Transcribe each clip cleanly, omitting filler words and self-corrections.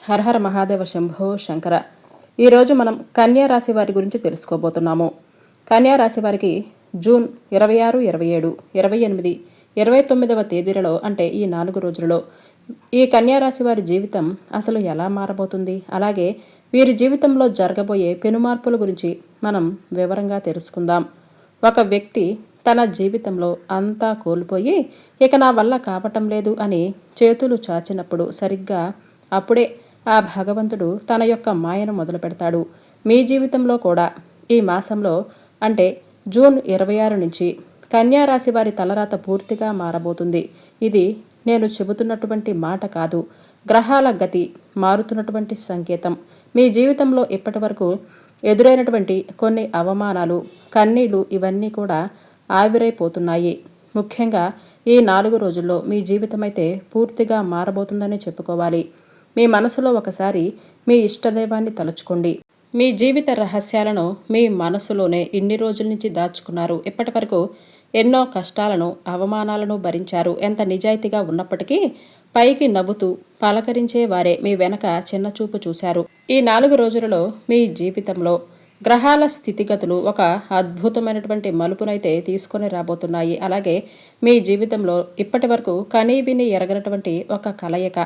హరహర మహాదేవ శంభో శంకర. ఈరోజు మనం కన్యా రాశి వారి గురించి తెలుసుకోబోతున్నాము. కన్యా రాశి వారికి జూన్ 26, 27, 28, 29వ తేదీలలో అంటే ఈ 4 రోజులలో ఈ కన్యా రాశి వారి జీవితం అసలు ఎలా మారబోతుంది, అలాగే వీరి జీవితంలో జరగబోయే పెనుమార్పుల గురించి మనం వివరంగా తెలుసుకుందాం. ఒక వ్యక్తి తన జీవితంలో అంతా కోల్పోయి ఇక నా వల్ల కావటం లేదు అని చేతులు చాచినప్పుడు సరిగ్గా అప్పుడే ఆ భగవంతుడు తన యొక్క మాయను మొదలు పెడతాడు. మీ జీవితంలో కూడా ఈ మాసంలో అంటే జూన్ 26 నుంచి కన్యా రాశి వారి తలరాత పూర్తిగా మారబోతుంది. ఇది నేను చెబుతున్నటువంటి మాట కాదు, గ్రహాల గతి మారుతున్నటువంటి సంకేతం. మీ జీవితంలో ఇప్పటి వరకు ఎదురైనటువంటి కొన్ని అవమానాలు, కన్నీళ్లు ఇవన్నీ కూడా ఆవిరైపోతున్నాయి. ముఖ్యంగా ఈ 4 రోజుల్లో మీ జీవితం అయితే పూర్తిగా మారబోతుందని చెప్పుకోవాలి. మీ మనసులో ఒకసారి మీ ఇష్టదైవాన్ని తలుచుకోండి. మీ జీవిత రహస్యాలను మీ మనసులోనే ఇన్ని రోజుల నుంచి దాచుకున్నారు. ఇప్పటి వరకు ఎన్నో కష్టాలను, అవమానాలను భరించారు. ఎంత నిజాయితీగా ఉన్నప్పటికీ పైకి నవ్వుతూ పలకరించే వారే మీ వెనక చిన్నచూపు చూశారు. ఈ 4 రోజులలో మీ జీవితంలో గ్రహాల స్థితిగతులు ఒక అద్భుతమైనటువంటి మలుపునైతే తీసుకొని రాబోతున్నాయి. అలాగే మీ జీవితంలో ఇప్పటి వరకు కనీ విని ఎరగనటువంటి ఒక కలయిక,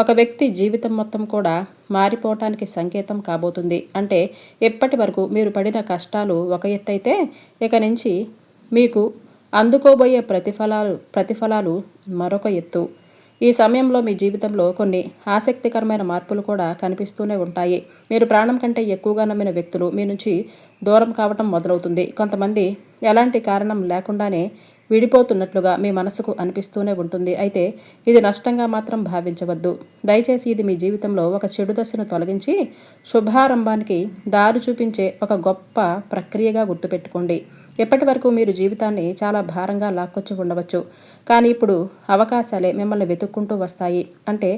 ఒక వ్యక్తి జీవితం మొత్తం కూడా మారిపోవటానికి సంకేతం కాబోతుంది. అంటే ఇప్పటి వరకు మీరు పడిన కష్టాలు ఒక ఎత్తైతే ఇక నుంచి మీకు అందుకోబోయే ప్రతిఫలాలు మరొక ఎత్తు. ఈ సమయంలో మీ జీవితంలో కొన్ని ఆసక్తికరమైన మార్పులు కూడా కనిపిస్తూనే ఉంటాయి. మీరు ప్రాణం కంటే ఎక్కువగా నమ్మిన వ్యక్తులు మీ నుంచి దూరం కావటం మొదలవుతుంది. కొంతమంది ఎలాంటి కారణం లేకుండానే విడిపోతున్నట్లుగా మీ మనసుకు అనిపిస్తూనే ఉంటుంది. అయితే ఇది నష్టంగా మాత్రం భావించవద్దు. దయచేసి ఇది మీ జీవితంలో ఒక చెడు దశను తొలగించి శుభారంభానికి దారి చూపించే ఒక గొప్ప ప్రక్రియగా గుర్తుపెట్టుకోండి. ఎప్పటి వరకు మీరు జీవితాన్ని చాలా భారంగా లాక్కొచ్చి ఉండవచ్చు, కానీ ఇప్పుడు అవకాశాలే మిమ్మల్ని వెతుక్కుంటూ వస్తాయి. అంటే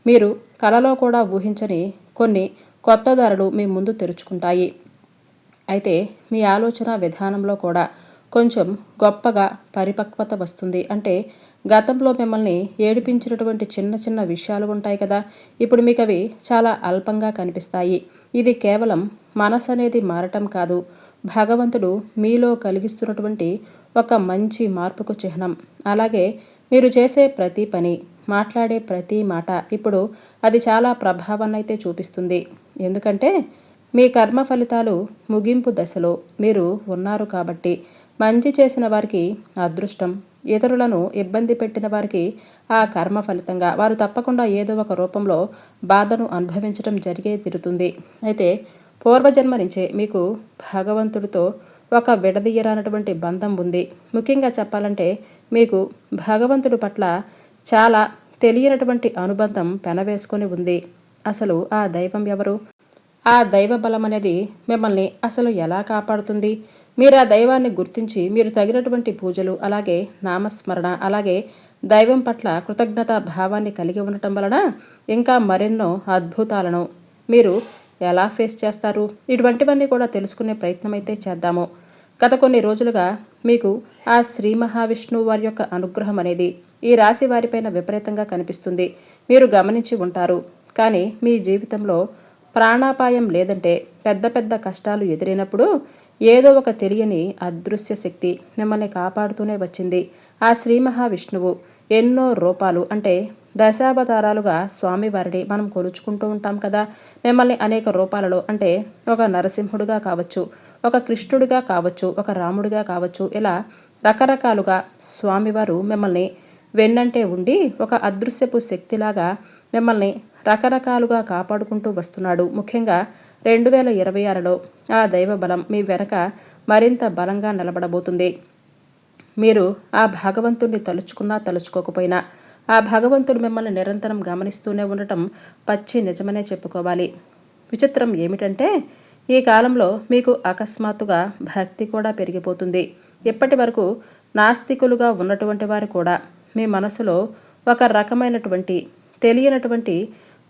మీరు కలలో కూడా ఊహించని కొన్ని కొత్త దారులు మీ ముందు తెరుచుకుంటాయి. అయితే మీ ఆలోచన విధానంలో కూడా కొంచెం గొప్పగా పరిపక్వత వస్తుంది. అంటే గతంలో మిమ్మల్ని ఏడిపించినటువంటి చిన్న చిన్న విషయాలు ఉంటాయి కదా, ఇప్పుడు మీకు అవి చాలా అల్పంగా కనిపిస్తాయి. ఇది కేవలం మనసు అనేది మారటం కాదు, భగవంతుడు మీలో కలిగిస్తున్నటువంటి ఒక మంచి మార్పుకు చిహ్నం. అలాగే మీరు చేసే ప్రతి పని, మాట్లాడే ప్రతి మాట ఇప్పుడు అది చాలా ప్రభావాన్ని అయితే చూపిస్తుంది. ఎందుకంటే మీ కర్మ ఫలితాలు ముగింపు దశలో మీరు ఉన్నారు కాబట్టి మంచి చేసిన వారికి అదృష్టం, ఇతరులను ఇబ్బంది పెట్టిన వారికి ఆ కర్మ ఫలితంగా వారు తప్పకుండా ఏదో ఒక రూపంలో బాధను అనుభవించడం జరిగే తీరుతుంది. అయితే పూర్వజన్మ నుంచే మీకు భగవంతుడితో ఒక విడదీయరానటువంటి బంధం ఉంది. ముఖ్యంగా చెప్పాలంటే మీకు భగవంతుడి పట్ల చాలా తెలియనటువంటి అనుబంధం పెనవేసుకొని ఉంది. అసలు ఆ దైవం ఎవరు? ఆ దైవ బలం అనేది మిమ్మల్ని అసలు ఎలా కాపాడుతుంది? మీరు ఆ దైవాన్ని గుర్తించి మీరు తగినటువంటి పూజలు, అలాగే నామస్మరణ, అలాగే దైవం పట్ల కృతజ్ఞతా భావాన్ని కలిగి ఉండటం వలన ఇంకా మరెన్నో అద్భుతాలను మీరు ఎలా ఫేస్ చేస్తారు? ఇటువంటివన్నీ కూడా తెలుసుకునే ప్రయత్నం అయితే చేద్దాము. గత కొన్ని రోజులుగా మీకు ఆ శ్రీ మహావిష్ణువు వారి యొక్క అనుగ్రహం అనేది ఈ రాశి వారిపైన విపరీతంగా కనిపిస్తుంది. మీరు గమనించి ఉంటారు. కానీ మీ జీవితంలో ప్రాణాపాయం లేదంటే పెద్ద పెద్ద కష్టాలు ఎదురైనప్పుడు ఏదో ఒక తెలియని అదృశ్య శక్తి మిమ్మల్ని కాపాడుతూనే వచ్చింది. ఆ శ్రీ మహావిష్ణువు ఎన్నో రూపాలు అంటే దశావతారాలుగా స్వామివారిని మనం కొలుచుకుంటూ ఉంటాం కదా. మిమ్మల్ని అనేక రూపాలలో అంటే ఒక నరసింహుడిగా కావచ్చు, ఒక కృష్ణుడిగా కావచ్చు, ఒక రాముడిగా కావచ్చు, ఇలా రకరకాలుగా స్వామివారు మిమ్మల్ని వెన్నంటే ఉండి ఒక అదృశ్యపు శక్తిలాగా మిమ్మల్ని రకరకాలుగా కాపాడుకుంటూ వస్తున్నాడు. ముఖ్యంగా 2026లో ఆ దైవ బలం మీ వెనక మరింత బలంగా నిలబడబోతుంది. మీరు ఆ భగవంతుడిని తలుచుకున్నా తలుచుకోకపోయినా ఆ భగవంతుడు మిమ్మల్ని నిరంతరం గమనిస్తూనే ఉండటం పచ్చి నిజమనే చెప్పుకోవాలి. విచిత్రం ఏమిటంటే ఈ కాలంలో మీకు అకస్మాత్తుగా భక్తి కూడా పెరిగిపోతుంది. ఇప్పటి వరకు నాస్తికులుగా ఉన్నటువంటి వారు కూడా మీ మనసులో ఒక రకమైనటువంటి తెలియనటువంటి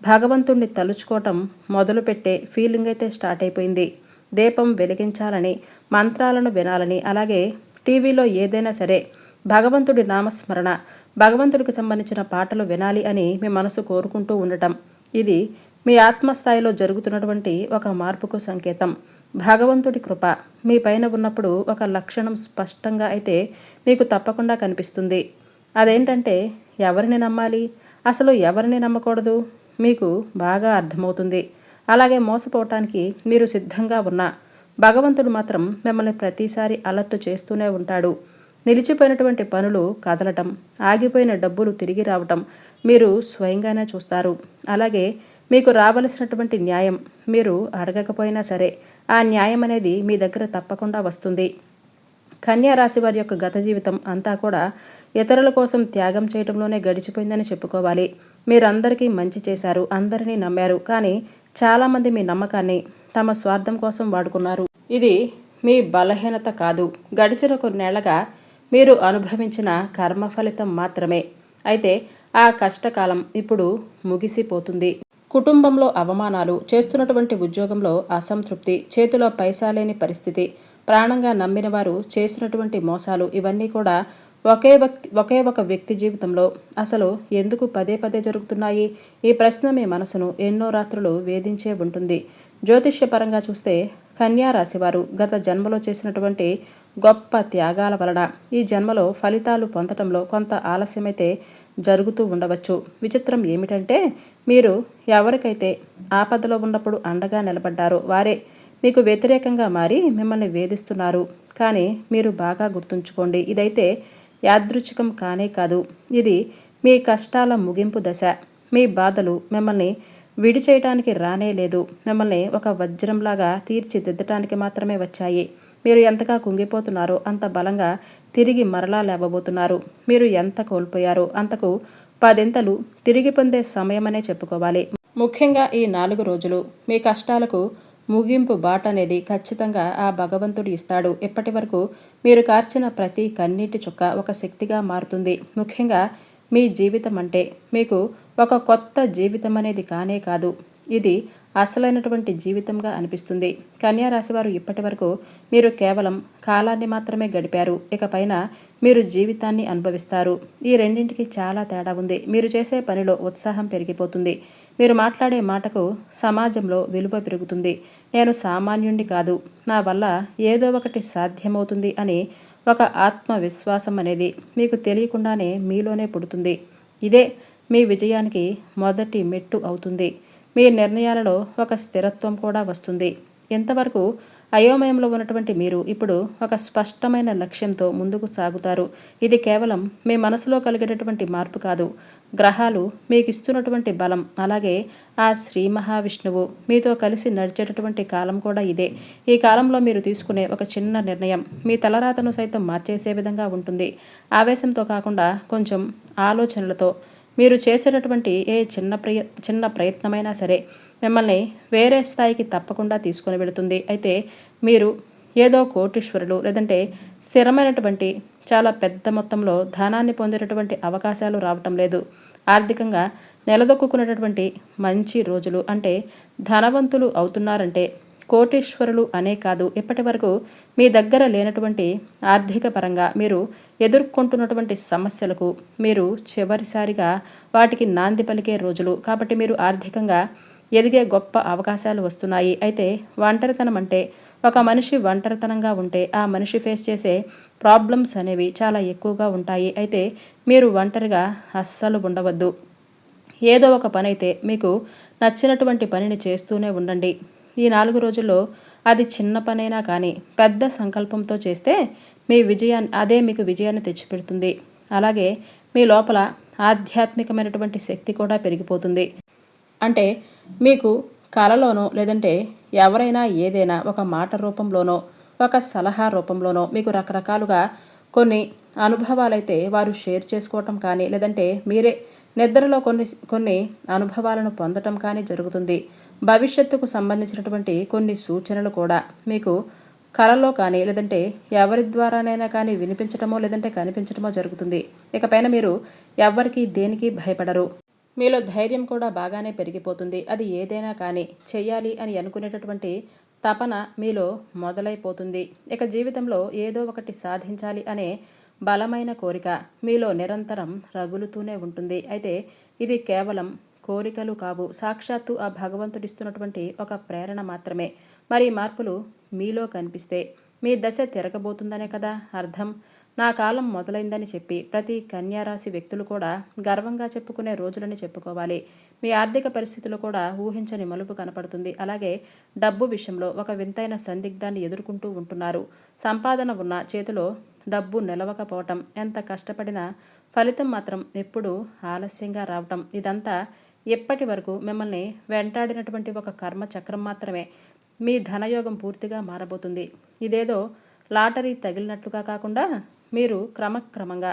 భగవంతుణ్ణి తలుచుకోవటం మొదలుపెట్టే ఫీలింగ్ అయితే స్టార్ట్ అయిపోయింది. దీపం వెలిగించాలని, మంత్రాలను వినాలని, అలాగే టీవీలో ఏదైనా సరే భగవంతుడి నామస్మరణ, భగవంతుడికి సంబంధించిన పాటలు వినాలి అని మీ మనసు కోరుకుంటూ ఉండటం, ఇది మీ ఆత్మస్థాయిలో జరుగుతున్నటువంటి ఒక మార్పుకు సంకేతం. భగవంతుడి కృప మీ పైన ఉన్నప్పుడు ఒక లక్షణం స్పష్టంగా అయితే మీకు తప్పకుండా కనిపిస్తుంది. అదేంటంటే ఎవరిని నమ్మాలి, అసలు ఎవరిని నమ్మకూడదు మీకు బాగా అర్థమవుతుంది. అలాగే మోసపోవటానికి మీరు సిద్ధంగా ఉన్నా భగవంతుడు మాత్రం మిమ్మల్ని ప్రతిసారి అలర్ట్ చేస్తూనే ఉంటాడు. నిలిచిపోయినటువంటి పనులు కదలటం, ఆగిపోయిన డబ్బులు తిరిగి రావటం మీరు స్వయంగానే చూస్తారు. అలాగే మీకు రావలసినటువంటి న్యాయం మీరు అడగకపోయినా సరే ఆ న్యాయం అనేది మీ దగ్గర తప్పకుండా వస్తుంది. కన్యా రాశి వారి యొక్క గత జీవితం అంతా కూడా ఇతరుల కోసం త్యాగం చేయడంలోనే గడిచిపోయిందని చెప్పుకోవాలి. మీరందరికీ మంచి చేశారు, అందరినీ నమ్మారు, కానీ చాలామంది మీ నమ్మకాన్ని తమ స్వార్థం కోసం వాడుకున్నారు. ఇది మీ బలహీనత కాదు, గడిచిన కొన్నేళ్లగా మీరు అనుభవించిన కర్మ ఫలితం మాత్రమే. అయితే ఆ కష్టకాలం ఇప్పుడు ముగిసిపోతుంది. కుటుంబంలో అవమానాలు, చేస్తున్నటువంటి ఉద్యోగంలో అసంతృప్తి, చేతిలో పైసా లేని పరిస్థితి, ప్రాణంగా నమ్మిన వారు చేసినటువంటి మోసాలు, ఇవన్నీ కూడా ఒకే ఒక వ్యక్తి జీవితంలో అసలు ఎందుకు పదే పదే జరుగుతున్నాయి? ఈ ప్రశ్న మీ మనసును ఎన్నో రాత్రులు వేధించే ఉంటుంది. జ్యోతిష్యపరంగా చూస్తే కన్యా రాశివారు గత జన్మలో చేసినటువంటి గొప్ప త్యాగాల వలన ఈ జన్మలో ఫలితాలు పొందటంలో కొంత ఆలస్యమైతే జరుగుతూ ఉండవచ్చు. విచిత్రం ఏమిటంటే మీరు ఎవరికైతే ఆపదలో ఉన్నప్పుడు అండగా నిలబడ్డారో వారే మీకు వ్యతిరేకంగా మారి మిమ్మల్ని వేధిస్తున్నారు. కానీ మీరు బాగా గుర్తుంచుకోండి, ఇదైతే యాదృచ్ఛికం కానే కాదు. ఇది మీ కష్టాల ముగింపు దశ. మీ బాధలు మిమ్మల్ని విడిచేయటానికి రానే లేదు, మిమ్మల్ని ఒక వజ్రంలాగా తీర్చిదిద్దటానికి మాత్రమే వచ్చాయి. మీరు ఎంతగా కుంగిపోతున్నారో అంత బలంగా తిరిగి మరలా లేవబోతున్నారు. మీరు ఎంత కోల్పోయారో అంతకు 10 తిరిగి పొందే సమయమనే చెప్పుకోవాలి. ముఖ్యంగా ఈ 4 రోజులు మీ కష్టాలకు ముగింపు బాట అనేది ఖచ్చితంగా ఆ భగవంతుడు ఇస్తాడు. ఇప్పటి వరకు మీరు కార్చిన ప్రతి కన్నీటి చుక్క ఒక శక్తిగా మారుతుంది. ముఖ్యంగా మీ జీవితం అంటే మీకు ఒక కొత్త జీవితం అనేది కానే కాదు, ఇది అసలైనటువంటి జీవితంగా అనిపిస్తుంది. కన్యా రాశివారు ఇప్పటి వరకు మీరు కేవలం కాలాన్ని మాత్రమే గడిపారు, ఇకపైన మీరు జీవితాన్ని అనుభవిస్తారు. ఈ రెండింటికి చాలా తేడా ఉంది. మీరు చేసే పనిలో ఉత్సాహం పెరిగిపోతుంది. మీరు మాట్లాడే మాటకు సమాజంలో విలువ పెరుగుతుంది. నేను సామాన్యుణ్ణి కాదు, నా వల్ల ఏదో ఒకటి సాధ్యమవుతుంది అని ఒక ఆత్మవిశ్వాసం అనేది మీకు తెలియకుండానే మీలోనే పుడుతుంది. ఇదే మీ విజయానికి మొదటి మెట్టు అవుతుంది. మీ నిర్ణయాలలో ఒక స్థిరత్వం కూడా వస్తుంది. ఇంతవరకు అయోమయంలో ఉన్నటువంటి మీరు ఇప్పుడు ఒక స్పష్టమైన లక్ష్యంతో ముందుకు సాగుతారు. ఇది కేవలం మీ మనసులో కలిగేటటువంటి మార్పు కాదు, గ్రహాలు మీకు ఇస్తున్నటువంటి బలం, అలాగే ఆ శ్రీ మహావిష్ణువు మీతో కలిసి నడిచేటటువంటి కాలం కూడా ఇదే. ఈ కాలంలో మీరు తీసుకునే ఒక చిన్న నిర్ణయం మీ తలరాతను సైతం మార్చేసే విధంగా ఉంటుంది. ఆవేశంతో కాకుండా కొంచెం ఆలోచనలతో మీరు చేసేటటువంటి ఏ చిన్న ప్రయత్నమైనా సరే మిమ్మల్ని వేరే స్థాయికి తప్పకుండా తీసుకొని వెళుతుంది. అయితే మీరు ఏదో కోటీశ్వరులు లేదంటే స్థిరమైనటువంటి చాలా పెద్ద మొత్తంలో ధనాన్ని పొందేటటువంటి అవకాశాలు రావటం లేదు. ఆర్థికంగా నిలదొక్కునేటటువంటి మంచి రోజులు, అంటే ధనవంతులు అవుతున్నారంటే కోటీశ్వరులు అనే కాదు, ఇప్పటి వరకు మీ దగ్గర లేనటువంటి ఆర్థిక పరంగా మీరు ఎదుర్కొంటున్నటువంటి సమస్యలకు మీరు చివరిసారిగా వాటికి నాంది పలికే రోజులు. కాబట్టి మీరు ఆర్థికంగా ఎదిగే గొప్ప అవకాశాలు వస్తున్నాయి. అయితే ఒంటరితనం అంటే ఒక మనిషి ఒంటరితనంగా ఉంటే ఆ మనిషి ఫేస్ చేసే ప్రాబ్లమ్స్ అనేవి చాలా ఎక్కువగా ఉంటాయి. అయితే మీరు ఒంటరిగా అస్సలు ఉండవద్దు. ఏదో ఒక పని అయితే మీకు నచ్చినటువంటి పనిని చేస్తూనే ఉండండి. ఈ 4 రోజుల్లో అది చిన్న పనైనా కానీ పెద్ద సంకల్పంతో చేస్తే అదే మీకు విజయాన్ని తెచ్చిపెడుతుంది. అలాగే మీ లోపల ఆధ్యాత్మికమైనటువంటి శక్తి కూడా పెరిగిపోతుంది. అంటే మీకు కలలోనో లేదంటే ఎవరైనా ఏదైనా ఒక మాట రూపంలోనో ఒక సలహా రూపంలోనో మీకు రకరకాలుగా కొన్ని అనుభవాలైతే వారు షేర్ చేసుకోవటం కానీ లేదంటే మీరే నిద్రలో కొన్ని అనుభవాలను పొందటం కానీ జరుగుతుంది. భవిష్యత్తుకు సంబంధించినటువంటి కొన్ని సూచనలు కూడా మీకు కలలో కానీ లేదంటే ఎవరి ద్వారానైనా కానీ వినిపించటమో లేదంటే కనిపించటమో జరుగుతుంది. ఇకపైన మీరు ఎవరికి దేనికి భయపడరు. మీలో ధైర్యం కూడా బాగానే పెరిగిపోతుంది. అది ఏదైనా కానీ చెయ్యాలి అని అనుకునేటటువంటి తపన మీలో మొదలైపోతుంది. ఇక జీవితంలో ఏదో ఒకటి సాధించాలి అనే బలమైన కోరిక మీలో నిరంతరం రగులుతూనే ఉంటుంది. అయితే ఇది కేవలం కోరికలు కావు, సాక్షాత్తు ఆ భగవంతుడిస్తున్నటువంటి ఒక ప్రేరణ మాత్రమే. మరి ఈ మార్పులు మీలో కనిపిస్తే మీ దశ తిరగబోతుందనే కదా అర్థం. నా కాలం మొదలైందని చెప్పి ప్రతి కన్యారాశి వ్యక్తులు కూడా గర్వంగా చెప్పుకునే రోజులని చెప్పుకోవాలి. మీ ఆర్థిక పరిస్థితులు కూడా ఊహించని మలుపు కనపడుతుంది. అలాగే డబ్బు విషయంలో ఒక వింతైన సందిగ్ధాన్ని ఎదుర్కొంటూ ఉంటున్నారు. సంపాదన ఉన్న చేతిలో డబ్బు నిలవకపోవటం, ఎంత కష్టపడినా ఫలితం మాత్రం ఎప్పుడూ ఆలస్యంగా రావటం, ఇదంతా ఇప్పటి వరకు మిమ్మల్ని వెంటాడినటువంటి ఒక కర్మ చక్రం మాత్రమే. మీ ధనయోగం పూర్తిగా మారబోతుంది. ఇదేదో లాటరీ తగిలినట్లుగా కాకుండా మీరు క్రమక్రమంగా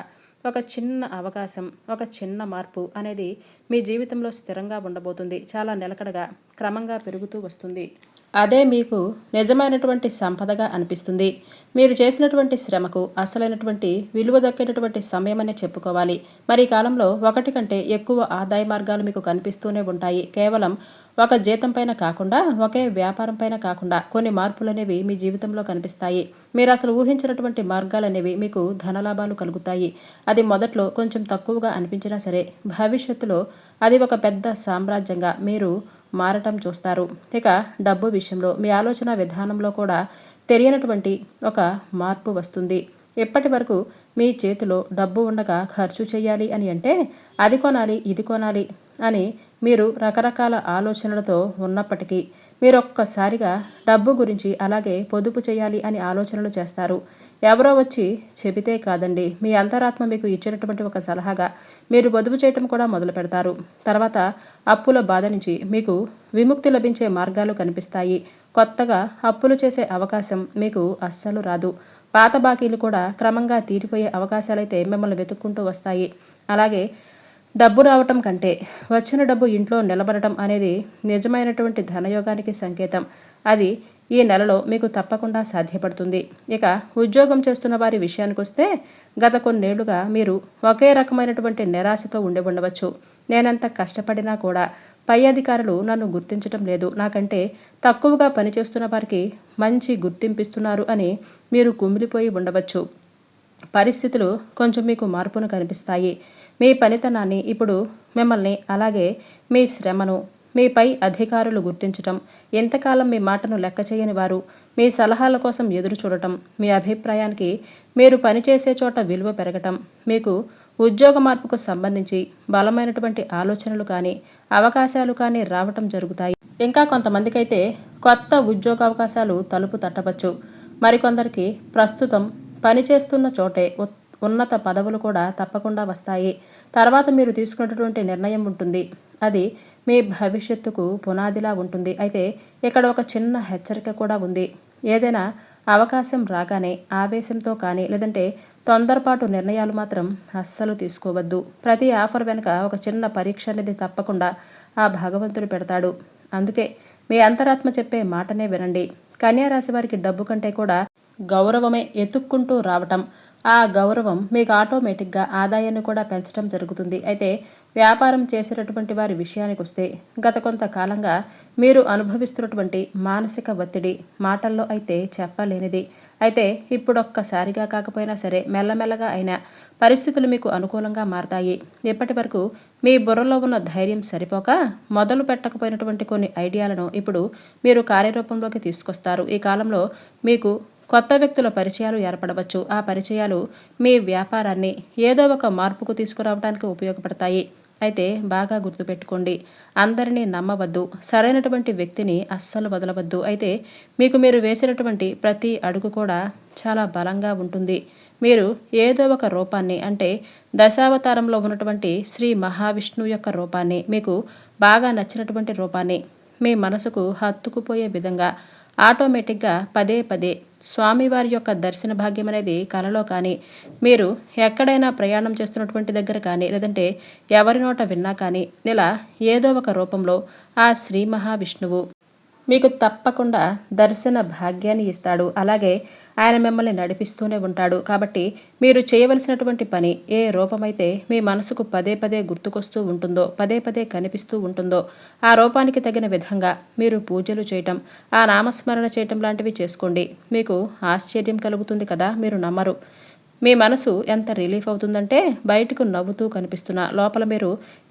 ఒక చిన్న అవకాశం, ఒక చిన్న మార్పు అనేది మీ జీవితంలో స్థిరంగా ఉండబోతుంది. చాలా నిలకడగా క్రమంగా పెరుగుతూ వస్తుంది. అదే మీకు నిజమైనటువంటి సంపదగా అనిపిస్తుంది. మీరు చేసినటువంటి శ్రమకు అసలైనటువంటి విలువ దక్కేటటువంటి సమయమనే చెప్పుకోవాలి. మరి ఈ కాలంలో ఒకటి కంటే ఎక్కువ ఆదాయ మార్గాలు మీకు కనిపిస్తూనే ఉంటాయి. కేవలం ఒక జీతం పైన కాకుండా, ఒకే వ్యాపారం పైన కాకుండా కొన్ని మార్పులు అనేవి మీ జీవితంలో కనిపిస్తాయి. మీరు అసలు ఊహించినటువంటి మార్గాలు అనేవి మీకు ధనలాభాలు కలుగుతాయి. అది మొదట్లో కొంచెం తక్కువగా అనిపించినా సరే, భవిష్యత్తులో అది ఒక పెద్ద సామ్రాజ్యంగా మీరు మారటం చూస్తారు. ఇక డబ్బు విషయంలో మీ ఆలోచన విధానంలో కూడా తెలియనటువంటి ఒక మార్పు వస్తుంది. ఇప్పటి వరకు మీ చేతిలో డబ్బు ఉండగా ఖర్చు చేయాలి అని అంటే అది కొనాలి, ఇది కొనాలి అని మీరు రకరకాల ఆలోచనలతో ఉన్నప్పటికీ మీరు ఒక్కసారిగా డబ్బు గురించి అలాగే పొదుపు చేయాలి అని ఆలోచనలు చేస్తారు. ఎవరో వచ్చి చెబితే కాదండి, మీ అంతరాత్మ మీకు ఇచ్చినటువంటి ఒక సలహాగా మీరు పొదుపు చేయటం కూడా మొదలు పెడతారు. తర్వాత అప్పుల బాధ నుంచి మీకు విముక్తి లభించే మార్గాలు కనిపిస్తాయి. కొత్తగా అప్పులు చేసే అవకాశం మీకు అస్సలు రాదు. పాత బాకీలు కూడా క్రమంగా తీరిపోయే అవకాశాలైతే మిమ్మల్ని వెతుక్కుంటూ వస్తాయి. అలాగే డబ్బు రావటం కంటే వచ్చిన డబ్బు ఇంట్లో నిలబడటం అనేది నిజమైనటువంటి ధనయోగానికి సంకేతం. అది ఈ నెలలో మీకు తప్పకుండా సాధ్యపడుతుంది. ఇక ఉద్యోగం చేస్తున్న వారి విషయానికి వస్తే గత కొన్నేళ్లుగా మీరు ఒకే రకమైనటువంటి నిరాశతో ఉండి ఉండవచ్చు. నేనెంత కష్టపడినా కూడా పై అధికారులు నన్ను గుర్తించటం లేదు, నాకంటే తక్కువగా పనిచేస్తున్న వారికి మంచి గుర్తింపిస్తున్నారు అని మీరు కుమిలిపోయి ఉండవచ్చు. పరిస్థితులు కొంచెం మీకు మార్పును కనిపిస్తాయి. మీ పనితనాన్ని ఇప్పుడు మిమ్మల్ని అలాగే మీ శ్రమను మీ పై అధికారులు గుర్తించటం, ఎంతకాలం మీ మాటను లెక్క చేయని వారు మీ సలహాల కోసం ఎదురు చూడటం, మీ అభిప్రాయానికి మీరు పనిచేసే చోట విలువ పెరగటం, మీకు ఉద్యోగ మార్పుకు సంబంధించి బలమైనటువంటి ఆలోచనలు కానీ అవకాశాలు కానీ రావటం జరుగుతాయి. ఇంకా కొంతమందికైతే కొత్త ఉద్యోగావకాశాలు తలుపు తట్టవచ్చు. మరికొందరికి ప్రస్తుతం పనిచేస్తున్న చోటే ఉన్నత పదవులు కూడా తప్పకుండా వస్తాయి. తర్వాత మీరు తీసుకున్నటువంటి నిర్ణయం ఉంటుంది, అది మీ భవిష్యత్తుకు పునాదిలా ఉంటుంది. అయితే ఇక్కడ ఒక చిన్న హెచ్చరిక కూడా ఉంది. ఏదైనా అవకాశం రాగానే ఆవేశంతో కానీ లేదంటే తొందరపాటు నిర్ణయాలు మాత్రం అస్సలు తీసుకోవద్దు. ప్రతి ఆఫర్ వెనుక ఒక చిన్న పరీక్ష అనేది తప్పకుండా ఆ భగవంతుడు పెడతాడు. అందుకే మీ అంతరాత్మ చెప్పే మాటనే వినండి. కన్యారాశి వారికి డబ్బు కంటే కూడా గౌరవమే ఎత్తుక్కుంటూ రావటం, ఆ గౌరవం మీకు ఆటోమేటిక్గా ఆదాయాన్ని కూడా పెంచడం జరుగుతుంది. అయితే వ్యాపారం చేసేటటువంటి వారి విషయానికి వస్తే గత కొంతకాలంగా మీరు అనుభవిస్తున్నటువంటి మానసిక ఒత్తిడి మాటల్లో అయితే చెప్పలేనిది. అయితే ఇప్పుడొక్కసారిగా కాకపోయినా సరే మెల్లమెల్లగా అయినా పరిస్థితులు మీకు అనుకూలంగా మారతాయి. ఇప్పటి వరకు మీ బుర్రలో ఉన్న ధైర్యం సరిపోక మొదలు పెట్టకపోయినటువంటి కొన్ని ఐడియాలను ఇప్పుడు మీరు కార్యరూపంలోకి తీసుకొస్తారు. ఈ కాలంలో మీకు కొత్త వ్యక్తుల పరిచయాలు ఏర్పడవచ్చు. ఆ పరిచయాలు మీ వ్యాపారాన్ని ఏదో ఒక మార్పుకు తీసుకురావడానికి ఉపయోగపడతాయి. అయితే బాగా గుర్తుపెట్టుకోండి, అందరినీ నమ్మవద్దు, సరైనటువంటి వ్యక్తిని అస్సలు వదలవద్దు. అయితే మీకు మీరు వేసినటువంటి ప్రతి అడుగు కూడా చాలా బలంగా ఉంటుంది. మీరు ఏదో ఒక రూపాన్ని, అంటే దశావతారంలో ఉన్నటువంటి శ్రీ మహావిష్ణువు యొక్క రూపాన్ని, మీకు బాగా నచ్చినటువంటి రూపాన్ని మీ మనసుకు హత్తుకుపోయే విధంగా ఆటోమేటిక్గా పదే పదే స్వామివారి యొక్క దర్శన భాగ్యం అనేది కలలో కానీ, మీరు ఎక్కడైనా ప్రయాణం చేస్తున్నటువంటి దగ్గర కానీ, లేదంటే ఎవరి నోట విన్నా కానీ, ఇలా ఏదో ఒక రూపంలో ఆ శ్రీ మహావిష్ణువు మీకు తప్పకుండా దర్శన భాగ్యాన్ని ఇస్తాడు. అలాగే ఆయన మిమ్మల్ని నడిపిస్తూనే ఉంటాడు. కాబట్టి మీరు చేయవలసినటువంటి పని, ఏ రూపమైతే మీ మనసుకు పదే పదే గుర్తుకొస్తూ ఉంటుందో, పదే పదే కనిపిస్తూ ఉంటుందో, ఆ రూపానికి తగిన విధంగా మీరు పూజలు చేయటం, ఆ నామస్మరణ చేయటం లాంటివి చేసుకోండి. మీకు ఆశ్చర్యం కలుగుతుంది కదా, మీరు నమ్మరు. మీ మనసు ఎంత రిలీఫ్ అవుతుందంటే బయటకు నవ్వుతూ కనిపిస్తున్న లోపల మీరు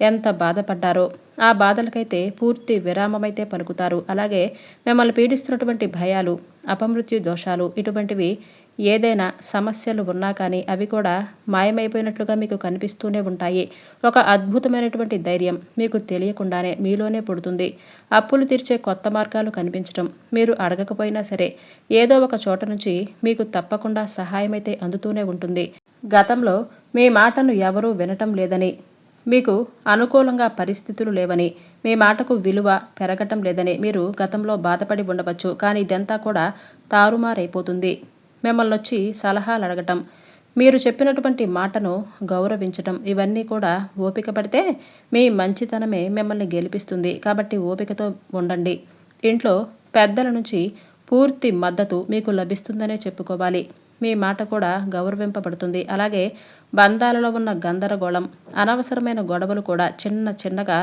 ఎంత బాధపడ్డారో ఆ బాధలకైతే పూర్తి విరామమైతే పలుకుతారు. అలాగే మిమ్మల్ని పీడిస్తున్నటువంటి భయాలు, అపమృత్యు దోషాలు ఇటువంటివి ఏదైనా సమస్యలు ఉన్నా కానీ అవి కూడా మాయమైపోయినట్లుగా మీకు కనిపిస్తూనే ఉంటాయి. ఒక అద్భుతమైనటువంటి ధైర్యం మీకు తెలియకుండానే మీలోనే పుడుతుంది. అప్పులు తీర్చే కొత్త మార్గాలు కనిపించటం, మీరు అడగకపోయినా సరే ఏదో ఒక చోట నుంచి మీకు తప్పకుండా సహాయమైతే అందుతూనే ఉంటుంది. గతంలో మీ మాటను ఎవరూ వినటం లేదని, మీకు అనుకూలంగా పరిస్థితులు లేవని, మీ మాటకు విలువ పెరగటం లేదని మీరు గతంలో బాధపడి ఉండవచ్చు. కానీ ఇదంతా కూడా తారుమారైపోతుంది. మిమ్మల్నొచ్చి సలహాలు అడగటం, మీరు చెప్పినటువంటి మాటను గౌరవించటం ఇవన్నీ కూడా ఓపిక పడితే మీ మంచితనమే మిమ్మల్ని గెలిపిస్తుంది. కాబట్టి ఓపికతో ఉండండి. ఇంట్లో పెద్దల నుంచి పూర్తి మద్దతు మీకు లభిస్తుందనే చెప్పుకోవాలి. మీ మాట కూడా గౌరవింపబడుతుంది. అలాగే బంధాలలో ఉన్న గందరగోళం, అనవసరమైన గొడవలు కూడా చిన్నగా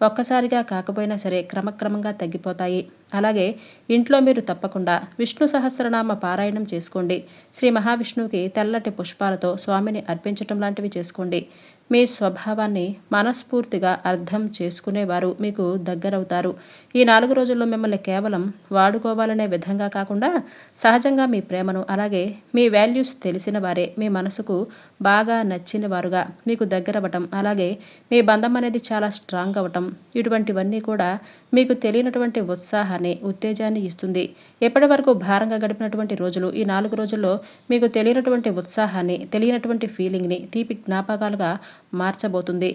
ఒక్కసారిగా కాకపోయినా సరే క్రమక్రమంగా తగ్గిపోతాయి. అలాగే ఇంట్లో మీరు తప్పకుండా విష్ణు సహస్రనామ పారాయణం చేసుకోండి. శ్రీ మహావిష్ణువుకి తెల్లటి పుష్పాలతో స్వామిని అర్పించటం లాంటివి చేసుకోండి. మీ స్వభావాన్ని మనస్ఫూర్తిగా అర్థం చేసుకునేవారు మీకు దగ్గరవుతారు. ఈ 4 రోజుల్లో మిమ్మల్ని కేవలం వాడుకోవాలనే విధంగా కాకుండా సహజంగా మీ ప్రేమను, అలాగే మీ వాల్యూస్ తెలిసిన వారే మీ మనసుకు బాగా నచ్చిన వారుగా మీకు దగ్గరవ్వటం, అలాగే మీ బంధం అనేది చాలా స్ట్రాంగ్ అవ్వటం ఇటువంటివన్నీ కూడా మీకు తెలియనటువంటి ఉత్సాహాన్ని, ఉత్తేజాన్ని ఇస్తుంది. ఎప్పటి వరకు భారంగా గడిపినటువంటి రోజులు ఈ 4 రోజుల్లో మీకు తెలియనటువంటి ఉత్సాహాన్ని, తెలియనటువంటి ఫీలింగ్ని తీపి జ్ఞాపకాలుగా మార్చబోతుంది.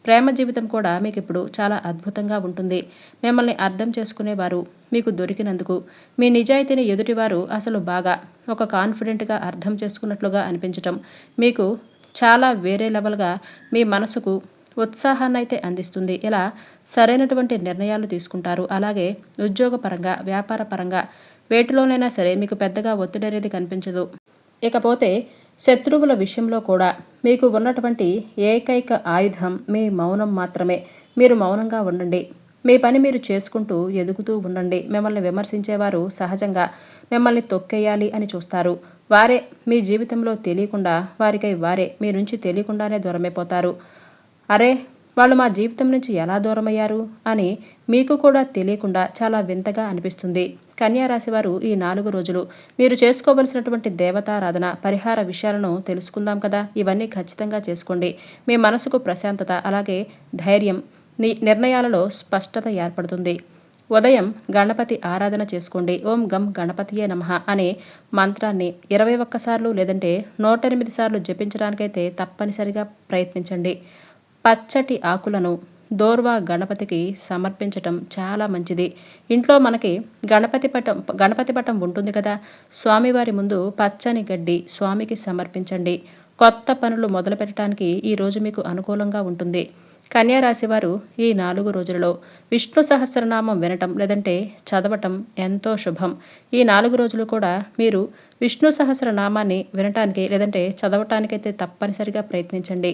ప్రేమ జీవితం కూడా మీకు ఇప్పుడు చాలా అద్భుతంగా ఉంటుంది. మిమ్మల్ని అర్థం చేసుకునేవారు మీకు దొరికినందుకు, మీ నిజాయితీని ఎదుటివారు అసలు బాగా ఒక కాన్ఫిడెంట్గా అర్థం చేసుకున్నట్లుగా అనిపించటం మీకు చాలా వేరే లెవెల్గా మీ మనసుకు ఉత్సాహాన్ని అయితే అందిస్తుంది. ఇలా సరైనటువంటి నిర్ణయాలు తీసుకుంటారు. అలాగే ఉద్యోగపరంగా, వ్యాపార పరంగా వేటిలోనైనా సరే మీకు పెద్దగా ఒత్తిడి అనేది కనిపించదు. ఇకపోతే శత్రువుల విషయంలో కూడా మీకు ఉన్నటువంటి ఏకైక ఆయుధం మీ మౌనం మాత్రమే. మీరు మౌనంగా ఉండండి. మీ పని మీరు చేసుకుంటూ ఎదుగుతూ ఉండండి. మిమ్మల్ని విమర్శించేవారు సహజంగా మిమ్మల్ని తొక్కేయాలి అని చూస్తారు. వారే మీ జీవితంలో తెలియకుండా వారికై వారే మీ నుంచి తెలియకుండానే దూరమైపోతారు. అరే, వాళ్ళు మా జీవితం నుంచి ఎలా దూరమయ్యారు అని మీకు కూడా తెలియకుండా చాలా వింతగా అనిపిస్తుంది. కన్యా రాశివారు ఈ 4 రోజులు మీరు చేసుకోవలసినటువంటి దేవతారాధన, పరిహార విషయాలను తెలుసుకుందాం కదా. ఇవన్నీ ఖచ్చితంగా చేసుకోండి. మీ మనసుకు ప్రశాంతత, అలాగే ధైర్యం, నిర్ణయాలలో స్పష్టత ఏర్పడుతుంది. ఉదయం గణపతి ఆరాధన చేసుకోండి. ఓం గం గణపతియే నమః అనే మంత్రాన్ని 21 సార్లు లేదంటే 108 సార్లు జపించడానికైతే తప్పనిసరిగా ప్రయత్నించండి. పచ్చటి ఆకులను దోర్వా గణపతికి సమర్పించటం చాలా మంచిది. ఇంట్లో మనకి గణపతి పటం ఉంటుంది కదా. స్వామివారి ముందు పచ్చని గడ్డి స్వామికి సమర్పించండి. కొత్త పనులు మొదలు పెట్టడానికి ఈరోజు మీకు అనుకూలంగా ఉంటుంది. కన్యా రాశివారు ఈ 4 రోజులలో విష్ణు సహస్రనామం వినటం లేదంటే చదవటం ఎంతో శుభం. ఈ 4 రోజులు కూడా మీరు విష్ణు సహస్రనామాన్ని వినటానికి లేదంటే చదవటానికైతే తప్పనిసరిగా ప్రయత్నించండి.